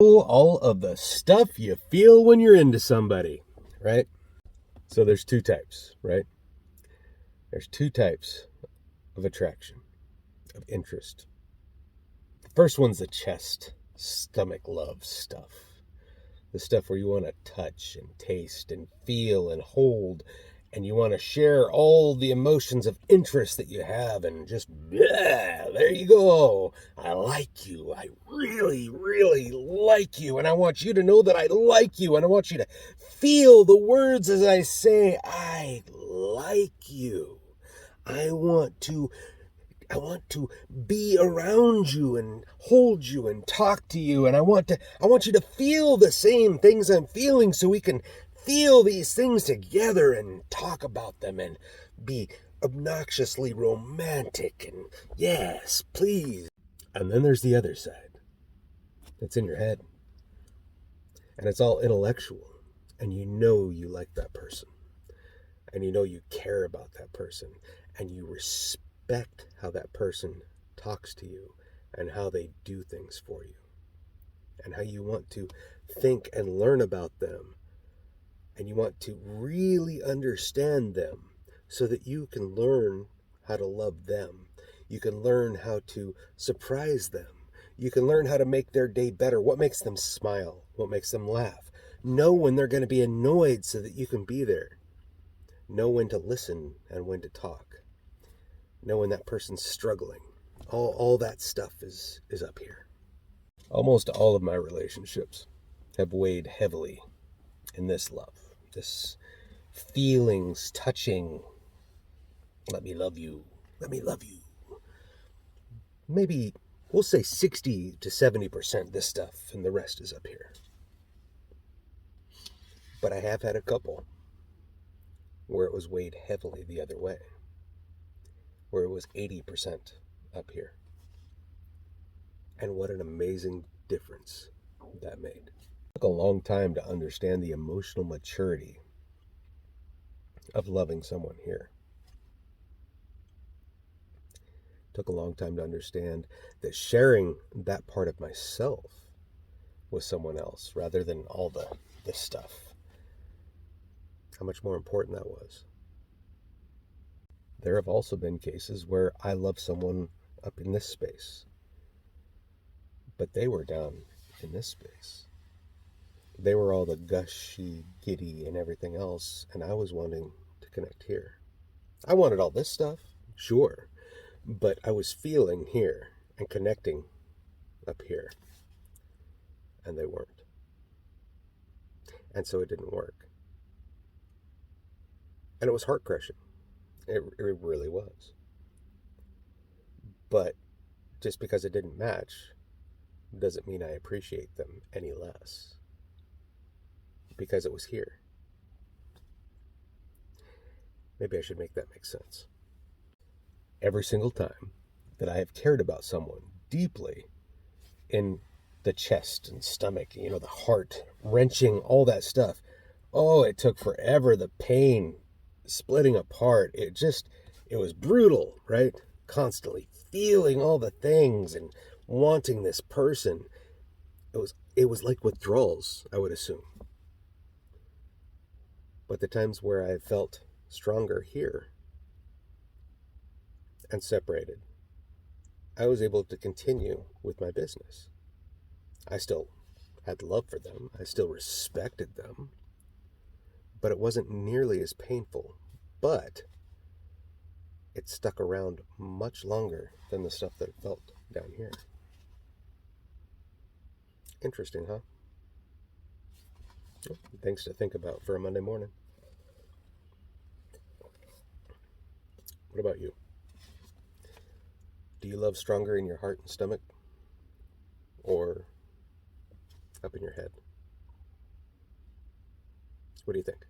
All of the stuff you feel when you're into somebody, right? So there's two types, right? There's two types of attraction, of interest. The first one's the chest, stomach love stuff. The stuff where you want to touch and taste and feel and hold, and you want to share all the emotions of interest that you have, and just, yeah, there you go. I like you. I really, really like you. And I want you to know that I like you. And I want you to feel the words as I say, I like you. I want to be around you and hold you and talk to you, and I want you to feel the same things I'm feeling, so we can feel these things together and talk about them and be obnoxiously romantic, and yes, please. And then there's the other side that's in your head, and it's all intellectual, and you know you like that person, and you know you care about that person, and you respect how that person talks to you and how they do things for you, and how you want to think and learn about them, and you want to really understand them so that you can learn how to love them. You can learn how to surprise them. You can learn how to make their day better. What makes them smile? What makes them laugh? Know when they're going to be annoyed so that you can be there. Know when to listen and when to talk. Know when that person's struggling. All that stuff is up here. Almost all of my relationships have weighed heavily in this love. This feelings, touching, let me love you, let me love you. Maybe we'll say 60 to 70% this stuff, and the rest is up here. But I have had a couple where it was weighed heavily the other way, where it was 80% up here. And what an amazing difference that made. It took a long time to understand the emotional maturity of loving someone here. It took a long time to understand that sharing that part of myself with someone else rather than all this stuff, how much more important that was. There have also been cases where I love someone up in this space, but they were down in this space. They were all the gushy, giddy, and everything else, and I was wanting to connect here. I wanted all this stuff, sure, but I was feeling here and connecting up here, and they weren't. And so it didn't work. And it was heart crushing. It really was. But just because it didn't match doesn't mean I appreciate them any less. Because it was here. Maybe I should make that make sense. Every single time that I have cared about someone deeply, in the chest and stomach, the heart, wrenching, all that stuff, oh, it took forever. The pain, splitting apart, it was brutal, right? Constantly feeling all the things and wanting this person. It was like withdrawals, I would assume. But the times where I felt stronger here and separated, I was able to continue with my business. I still had love for them. I still respected them. But it wasn't nearly as painful. But it stuck around much longer than the stuff that felt down here. Interesting, huh? Things to think about for a Monday morning. What about you? Do you love stronger in your heart and stomach? Or up in your head? What do you think?